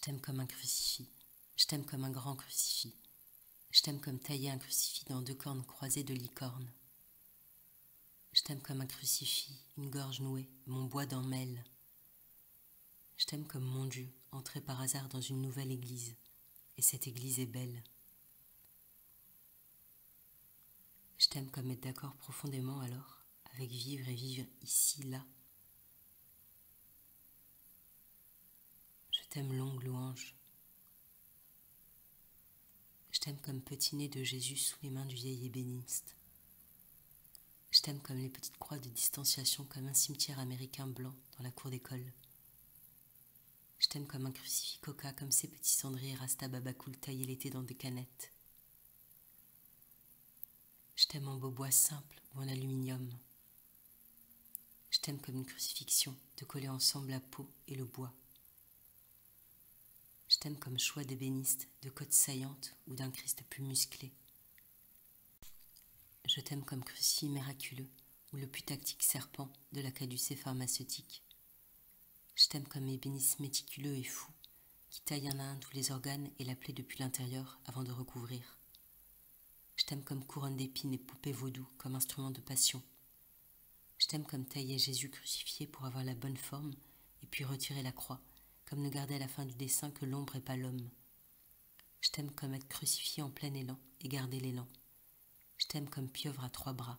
t'aime comme un crucifix, je t'aime comme un grand crucifix, je t'aime comme tailler un crucifix dans 2 cornes croisées de licorne. Je t'aime comme un crucifix, une gorge nouée, mon bois d'en mêle. Je t'aime comme mon Dieu, entré par hasard dans une nouvelle église, et cette église est belle. Je t'aime comme être d'accord profondément alors, avec vivre et vivre ici, là. Je t'aime longue louange. Je t'aime comme petit nez de Jésus sous les mains du vieil ébéniste. Je t'aime comme les petites croix de distanciation, comme un cimetière américain blanc dans la cour d'école. Je t'aime comme un crucifix coca, comme ces petits cendriers rasta babacool taillés l'été dans des canettes. Je t'aime en beau bois simple ou en aluminium. Je t'aime comme une crucifixion, de coller ensemble la peau et le bois. Je t'aime comme choix d'ébéniste, de côte saillante ou d'un Christ plus musclé. Je t'aime comme crucifix miraculeux ou le putactique serpent de la caducée pharmaceutique. Je t'aime comme ébéniste méticuleux et fou, qui taille un à un tous les organes et la plaie depuis l'intérieur avant de recouvrir. Je t'aime comme couronne d'épines et poupée vaudou, comme instrument de passion. Je t'aime comme tailler Jésus crucifié pour avoir la bonne forme et puis retirer la croix, comme ne garder à la fin du dessin que l'ombre et pas l'homme. Je t'aime comme être crucifié en plein élan et garder l'élan. Je t'aime comme pieuvre à 3 bras,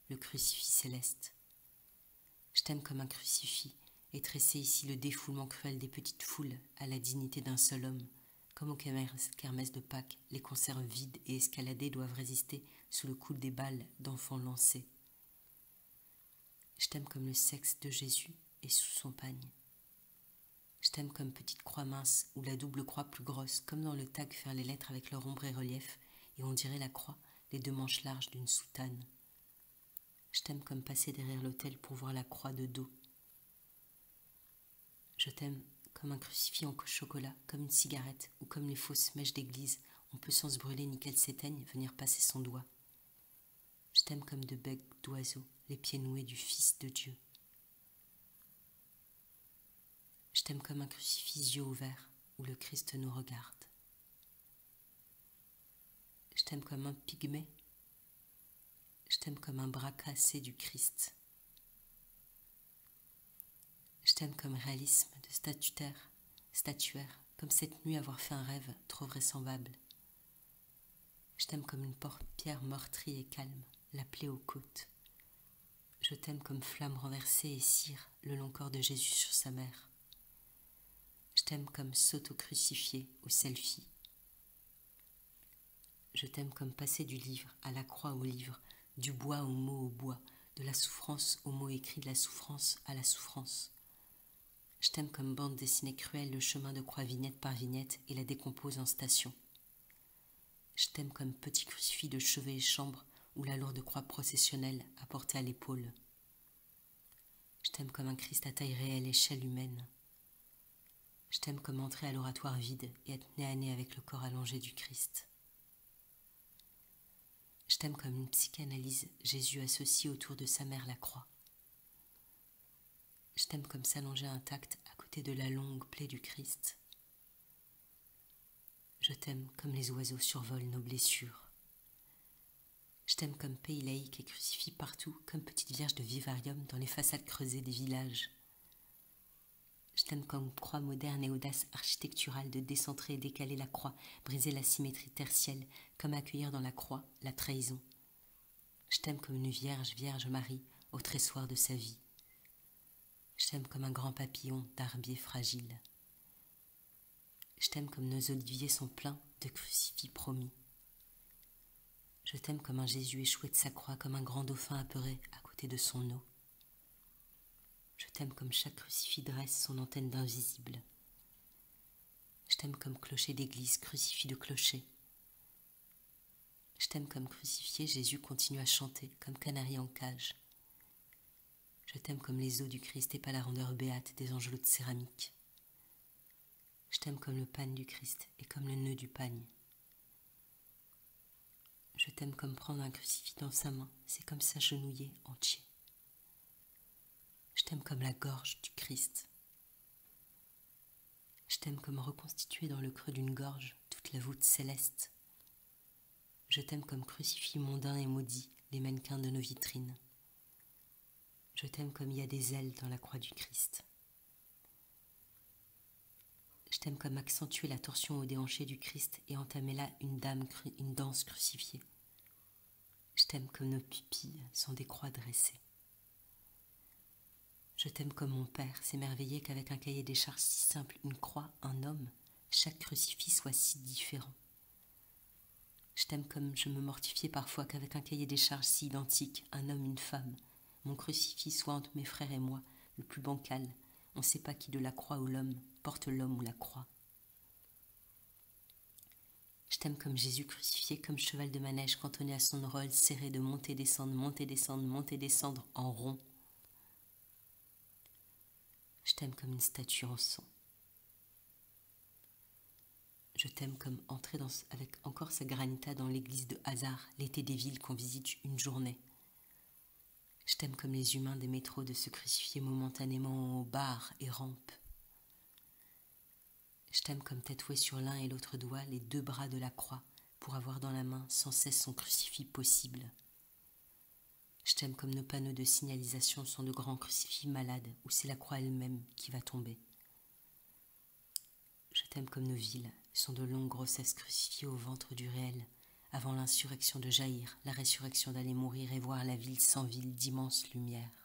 le crucifix céleste. Je t'aime comme un crucifix et tresser ici le défoulement cruel des petites foules à la dignité d'un seul homme. Comme aux kermesses de Pâques, les conserves vides et escaladées doivent résister sous le coup des balles d'enfants lancés. Je t'aime comme le sexe de Jésus et sous son pagne. Je t'aime comme petite croix mince ou la double croix plus grosse, comme dans le tag faire les lettres avec leur ombre et relief, et on dirait la croix, les 2 manches larges d'une soutane. Je t'aime comme passer derrière l'autel pour voir la croix de dos. Je t'aime comme un crucifix en chocolat, comme une cigarette ou comme les fausses mèches d'église. On peut sans se brûler ni qu'elles s'éteignent venir passer son doigt. Je t'aime comme 2 becs d'oiseaux, les pieds noués du Fils de Dieu. Je t'aime comme un crucifix yeux ouverts où le Christ nous regarde. Je t'aime comme un pygmée. Je t'aime comme un bras cassé du Christ. Je t'aime comme réalisme de statuaire, comme cette nuit avoir fait un rêve trop vraisemblable. Je t'aime comme une pierre meurtrie et calme, la plaie aux côtes. Je t'aime comme flamme renversée et cire le long corps de Jésus sur sa mère. Je t'aime comme s'auto-crucifié ou selfie. Je t'aime comme passer du livre à la croix au livre, du bois au mot au bois, de la souffrance au mot écrit, de la souffrance à la souffrance. Je t'aime comme bande dessinée cruelle, le chemin de croix vignette par vignette et la décompose en station. Je t'aime comme petit crucifix de chevet et chambre ou la lourde croix processionnelle à porter à l'épaule. Je t'aime comme un Christ à taille réelle, échelle humaine. Je t'aime comme entrer à l'oratoire vide et être nez à nez avec le corps allongé du Christ. Je t'aime comme une psychanalyse, Jésus associé autour de sa mère la croix. Je t'aime comme s'allonger intact à côté de la longue plaie du Christ. Je t'aime comme les oiseaux survolent nos blessures. Je t'aime comme pays laïque et crucifix partout, comme petite vierge de vivarium dans les façades creusées des villages. Je t'aime comme croix moderne et audace architecturale de décentrer et décaler la croix, briser la symétrie tertielle, comme accueillir dans la croix la trahison. Je t'aime comme une vierge Marie, au tressoir de sa vie. Je t'aime comme un grand papillon d'arbier fragile. Je t'aime comme nos oliviers sont pleins de crucifix promis. Je t'aime comme un Jésus échoué de sa croix, comme un grand dauphin apeuré à côté de son eau. Je t'aime comme chaque crucifix dresse son antenne d'invisible. Je t'aime comme clocher d'église, crucifix de clocher. Je t'aime comme crucifié, Jésus continue à chanter, comme canari en cage. Je t'aime comme les os du Christ et pas la rondeur béate des angelots de céramique. Je t'aime comme le pagne du Christ et comme le nœud du pagne. Je t'aime comme prendre un crucifix dans sa main, c'est comme s'agenouiller entier. Je t'aime comme la gorge du Christ. Je Je t'aime comme reconstitué dans le creux d'une gorge toute la voûte céleste. Je t'aime comme crucifix mondain et maudit les mannequins de nos vitrines. Je t'aime comme il y a des ailes dans la croix du Christ. Je t'aime comme accentuer la torsion au déhanché du Christ et entamer là une danse crucifiée. Je t'aime comme nos pupilles sont des croix dressées. Je t'aime comme mon père s'émerveillait qu'avec un cahier des charges si simple, une croix, un homme, chaque crucifix soit si différent. Je t'aime comme je me mortifiais parfois qu'avec un cahier des charges si identique, un homme, une femme, mon crucifix soit entre mes frères et moi, le plus bancal, on ne sait pas qui de la croix ou l'homme porte l'homme ou la croix. Je t'aime comme Jésus crucifié, comme cheval de manège cantonné à son rôle, serré de monter, descendre, monter, descendre, monter, descendre en rond. Je t'aime comme une statue en sang. Je t'aime comme entrer avec encore sa granita dans l'église de Hasard, l'été des villes qu'on visite une journée. Je t'aime comme les humains des métros de se crucifier momentanément aux bars et rampes. Je t'aime comme tatoué sur l'un et l'autre doigt les deux bras de la croix pour avoir dans la main sans cesse son crucifix possible. Je t'aime comme nos panneaux de signalisation sont de grands crucifix malades où c'est la croix elle-même qui va tomber. Je t'aime comme nos villes sont de longues grossesses crucifiées au ventre du réel, avant l'insurrection de jaillir, la résurrection d'aller mourir et voir la ville sans ville d'immenses lumières.